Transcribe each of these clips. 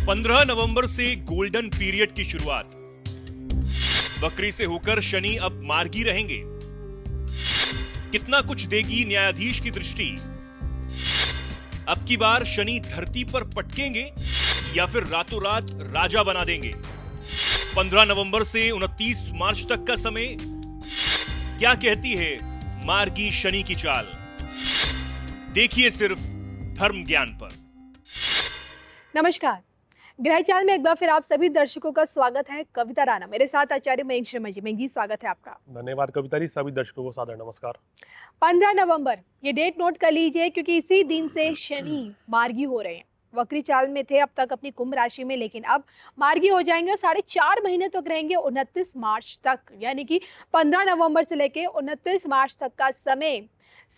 15 नवंबर से golden period की शुरुआत। वक्री से होकर शनि अब मार्गी रहेंगे। कितना कुछ देगी न्यायाधीश की दृष्टि। अब की बार शनि धरती पर पटकेंगे या फिर रातों रात राजा बना देंगे। 15 नवंबर से 29 मार्च तक का समय, क्या कहती है मार्गी शनि की चाल। देखिए सिर्फ धर्म ज्ञान पर। नमस्कार, ग्रह चाल में एक बार फिर आप सभी दर्शकों का स्वागत है। कविता राणा मेरे साथ, आचार्य मयंक शर्मा जी। मयंक जी, स्वागत है आपका। धन्यवाद कविता जी, सभी दर्शकों को सादर नमस्कार। 15 नवंबर, ये डेट नोट कर लीजिए क्योंकि इसी दिन से शनि मार्गी हो रहे हैं। वक्री चाल में थे अब तक अपनी कुंभ राशि में, लेकिन अब मार्गी हो जाएंगे और 4.5 महीने तक रहेंगे 29 मार्च तक। यानी कि 15 नवंबर से लेके 29 मार्च तक का समय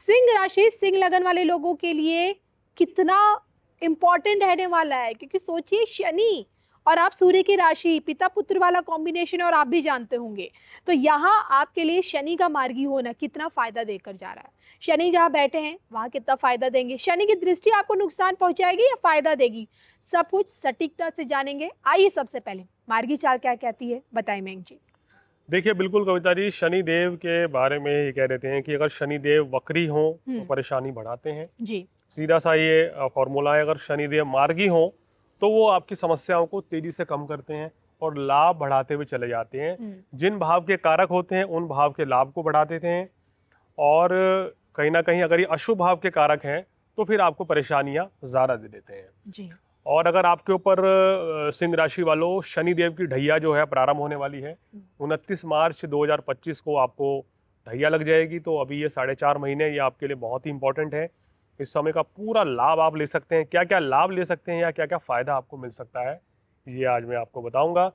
सिंह राशि, सिंह लगन वाले लोगों के लिए कितना इंपॉर्टेंट रहने वाला है। क्योंकि सोचिए, शनि और आप सूर्य की राशि, पिता पुत्र वाला कॉम्बिनेशन है और आप भी जानते होंगे। तो यहाँ आपके लिए शनि का मार्गी होना कितना फायदा देकर जा रहा है। शनि जहाँ बैठे हैं वहाँ कितना फायदा देंगे, शनि की दृष्टि आपको नुकसान पहुंचाएगी या फायदा देगी, सब कुछ सटीकता से जानेंगे। आइए सबसे पहले मार्गी चाल क्या कहती है, बताएं मयंक जी। देखिए बिल्कुल कविता जी, शनि देव के बारे में ये कह देते हैं कि अगर शनि देव वक्री हों तो परेशानी बढ़ाते हैं जी। सीधा सा ये फॉर्मूला है। अगर शनिदेव मार्गी हों तो वो आपकी समस्याओं को तेजी से कम करते हैं और लाभ बढ़ाते हुए चले जाते हैं। जिन भाव के कारक होते हैं उन भाव के लाभ को बढ़ा देते हैं, और कहीं ना कहीं अगर ये अशुभ भाव के कारक हैं तो फिर आपको परेशानियां ज़्यादा दे देते हैं जी। और अगर आपके ऊपर सिंह राशि वालों, शनिदेव की ढैया जो है प्रारंभ होने वाली है 29 मार्च 2025 को आपको ढैया लग जाएगी। तो अभी ये 4.5 महीने ये आपके लिए बहुत ही इंपॉर्टेंट है। इस समय का पूरा लाभ आप ले सकते हैं। क्या क्या लाभ ले सकते हैं या क्या क्या फ़ायदा आपको मिल सकता है, ये आज मैं आपको बताऊंगा।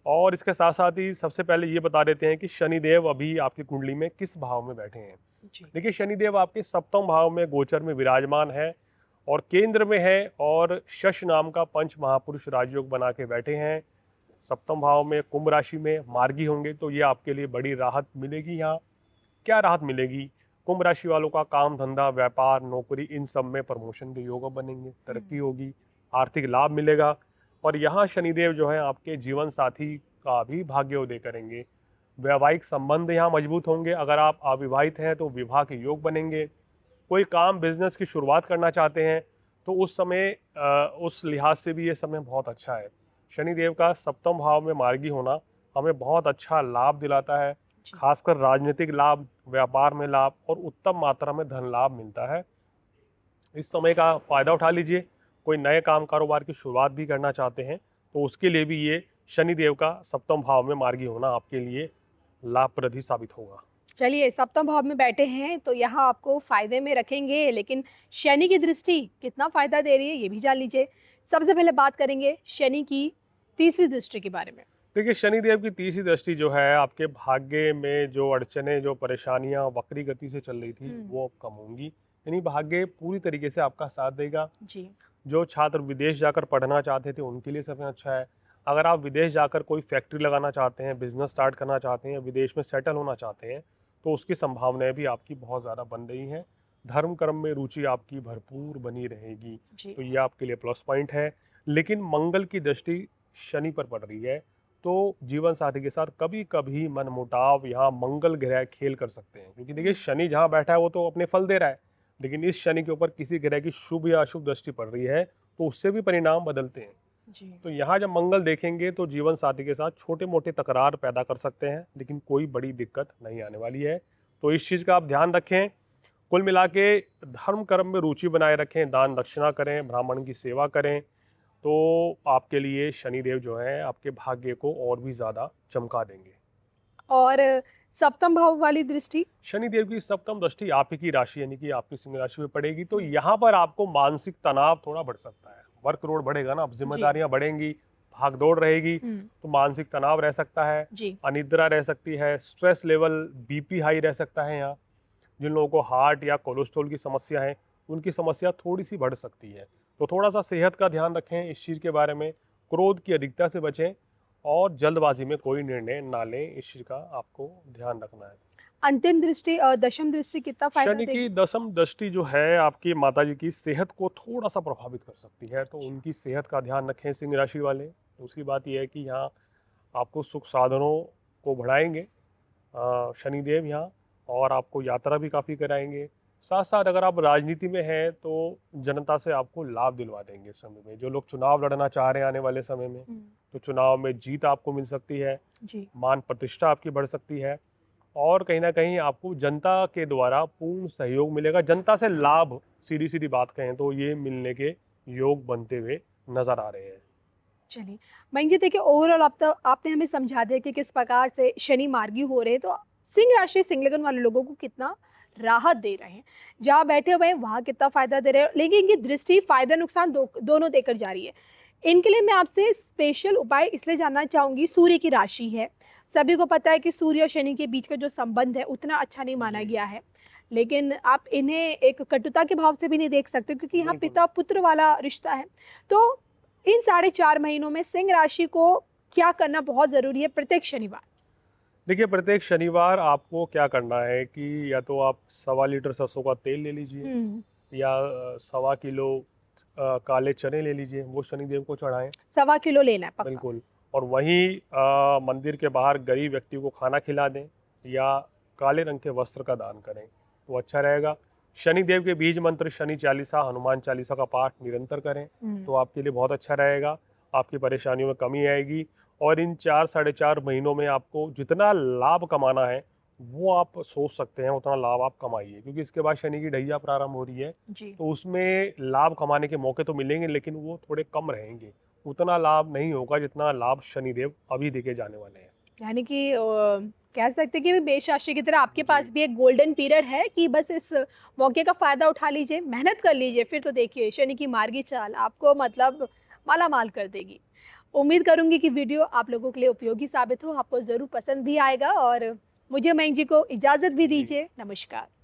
और इसके साथ साथ ही सबसे पहले ये बता देते हैं कि शनिदेव अभी आपकी कुंडली में किस भाव में बैठे हैं। देखिए, शनिदेव आपके सप्तम भाव में गोचर में विराजमान है और केंद्र में है, और शश नाम का पंच महापुरुष राजयोग बना के बैठे हैं सप्तम भाव में, कुंभ राशि में मार्गी होंगे। तो ये आपके लिए बड़ी राहत मिलेगी। यहाँ क्या राहत मिलेगी? कुंभ राशि वालों का काम धंधा, व्यापार, नौकरी, इन सब में प्रमोशन के योग बनेंगे, तरक्की होगी, आर्थिक लाभ मिलेगा। और यहाँ शनिदेव जो है आपके जीवन साथी का भी भाग्योदय करेंगे। वैवाहिक संबंध यहाँ मजबूत होंगे। अगर आप अविवाहित हैं तो विवाह के योग बनेंगे। कोई काम बिजनेस की शुरुआत करना चाहते हैं तो उस समय उस लिहाज से भी ये समय बहुत अच्छा है। शनिदेव का सप्तम भाव में मार्गी होना हमें बहुत अच्छा लाभ दिलाता है, खासकर राजनीतिक लाभ, व्यापार में लाभ और उत्तम मात्रा में धन लाभ मिलता है। इस समय का फायदा उठा लीजिए। कोई नए काम कारोबार की शुरुआत भी करना चाहते हैं तो उसके लिए भी ये शनिदेव का सप्तम भाव में मार्गी होना आपके लिए लाभप्रद ही साबित होगा। चलिए, सप्तम भाव में बैठे हैं तो यहाँ आपको फायदे में रखेंगे, लेकिन शनि की दृष्टि कितना फायदा दे रही है ये भी जान लीजिए। सबसे पहले बात करेंगे शनि की तीसरी दृष्टि के बारे में। देखिए, शनिदेव की तीसरी दृष्टि जो है आपके भाग्य में जो अड़चने, जो परेशानियां वक्री गति से चल रही थी वो अब कम होंगी। यानी भाग्य पूरी तरीके से आपका साथ देगा जी। जो छात्र विदेश जाकर पढ़ना चाहते थे उनके लिए समय अच्छा है। अगर आप विदेश जाकर कोई फैक्ट्री लगाना चाहते हैं, बिजनेस स्टार्ट करना चाहते हैं, विदेश में सेटल होना चाहते हैं तो उसकी संभावनाएं भी आपकी बहुत ज़्यादा बन रही हैं। धर्म कर्म में रुचि आपकी भरपूर बनी रहेगी, तो ये आपके लिए प्लस पॉइंट है। लेकिन मंगल की दृष्टि शनि पर पड़ रही है तो जीवन साथी के साथ कभी कभी मनमुटाव यहाँ मंगल ग्रह खेल कर सकते हैं। क्योंकि देखिए, शनि जहाँ बैठा है वो तो अपने फल दे रहा है, लेकिन इस शनि के ऊपर किसी ग्रह की शुभ या अशुभ दृष्टि पड़ रही है तो उससे भी परिणाम बदलते हैं जी। तो यहाँ जब मंगल देखेंगे तो जीवन साथी के साथ छोटे मोटे तकरार पैदा कर सकते हैं, लेकिन कोई बड़ी दिक्कत नहीं आने वाली है। तो इस चीज़ का आप ध्यान रखें। कुल मिला के धर्म कर्म में रुचि बनाए रखें, दान दक्षिणा करें, ब्राह्मण की सेवा करें, तो आपके लिए शनिदेव जो है आपके भाग्य को और भी ज़्यादा चमका देंगे। और सप्तम भाव वाली दृष्टि, शनिदेव की सप्तम दृष्टि आप ही की राशि यानी कि आपकी सिंह राशि में पड़ेगी तो यहाँ पर आपको मानसिक तनाव थोड़ा बढ़ सकता है। वर्कलोड बढ़ेगा ना, जिम्मेदारियां बढ़ेंगी, भाग दौड़ रहेगी तो मानसिक तनाव रह सकता है, अनिद्रा रह सकती है, स्ट्रेस लेवल, बीपी हाई रह सकता है। यहाँ जिन लोगों को हार्ट या कोलेस्ट्रॉल की समस्या है उनकी समस्या थोड़ी सी बढ़ सकती है। तो थोड़ा सा सेहत का ध्यान रखें इस चीज़ के बारे में। क्रोध की अधिकता से बचें और जल्दबाजी में कोई निर्णय ना लें, इस चीज़ का आपको ध्यान रखना है। अंतिम दृष्टि दशम दृष्टि कितना फायदा शनि देगी? की दशम दृष्टि जो है आपकी माता जी की सेहत को थोड़ा सा प्रभावित कर सकती है, तो उनकी सेहत का ध्यान रखें सिंह राशि वाले। दूसरी बात यह है कि यहाँ आपको सुख साधनों को बढ़ाएंगे शनिदेव यहाँ, और आपको यात्रा भी काफ़ी कराएंगे। साथ साथ अगर आप राजनीति में हैं तो जनता से आपको लाभ दिलवा देंगे इस समय में। जो लोग चुनाव लड़ना चाह रहे हैं आने वाले समय में, तो चुनाव में जीत आपको मिल सकती है, जी। मान प्रतिष्ठा आपकी बढ़ सकती है, और कहीं ना कहीं आपको जनता के द्वारा पूर्ण सहयोग मिलेगा। जनता से लाभ, सीधी सीधी बात कहें तो ये मिलने के योग बनते हुए नजर आ रहे हैं। चलिए मयंक जी, देखिए ओवरऑल आपने हमें समझा दिया कि किस प्रकार से शनि मार्गी हो रहे हैं, तो सिंह राशि सिंह लगन वाले लोगों को कितना राहत दे रहे हैं, जहाँ बैठे हुए हैं वहाँ कितना फायदा दे रहे हैं, लेकिन इनकी दृष्टि फायदा नुकसान दोनों देकर जा रही है। इनके लिए मैं आपसे स्पेशल उपाय इसलिए जानना चाहूँगी। सूर्य की राशि है, सभी को पता है कि सूर्य और शनि के बीच का जो संबंध है उतना अच्छा नहीं माना गया है, लेकिन आप इन्हें एक कटुता के भाव से भी नहीं देख सकते, क्योंकि यहाँ बिल्कुल। पिता पुत्र वाला रिश्ता है। तो इन 4.5 महीनों में सिंह राशि को क्या करना बहुत ज़रूरी है प्रत्येक शनिवार? देखिए, प्रत्येक शनिवार आपको क्या करना है कि या तो आप 1.25 लीटर सरसों का तेल ले लीजिए, या 1.25 किलो काले चने ले लीजिए, वो शनिदेव को चढ़ाएं। 1.25 किलो लेना है पक्का। बिल्कुल। और वहीं मंदिर के बाहर गरीब व्यक्ति को खाना खिला दें, या काले रंग के वस्त्र का दान करें, तो अच्छा रहेगा। शनिदेव के बीज मंत्र शनि चालीसा, हनुमान चालीसा का पाठ निरंतर करें, तो आपके लिए बहुत अच्छा रहेगा। आपकी परेशानियों में कमी आएगी, और इन 4-4.5 महीनों में आपको जितना लाभ कमाना है वो आप सोच सकते हैं, उतना लाभ आप कमाइए, क्योंकि इसके बाद शनि की ढैया प्रारंभ हो रही है। जी। तो उसमें लाभ कमाने के मौके तो मिलेंगे, लेकिन वो थोड़े कम रहेंगे। उतना लाभ नहीं होगा जितना लाभ शनिदेव अभी देके जाने वाले हैं। यानी कि कह सकते हैं कि मेष राशि की तरह आपके पास भी एक गोल्डन पीरियड है कि बस इस मौके का फायदा उठा लीजिए, मेहनत कर लीजिए, फिर तो देखिए शनि की मार्गी चाल आपको मतलब माला माल कर देगी। उम्मीद करूंगी कि वीडियो आप लोगों के लिए उपयोगी साबित हो, आपको ज़रूर पसंद भी आएगा, और मुझे मयंक जी को इजाज़त भी दीजिए। नमस्कार।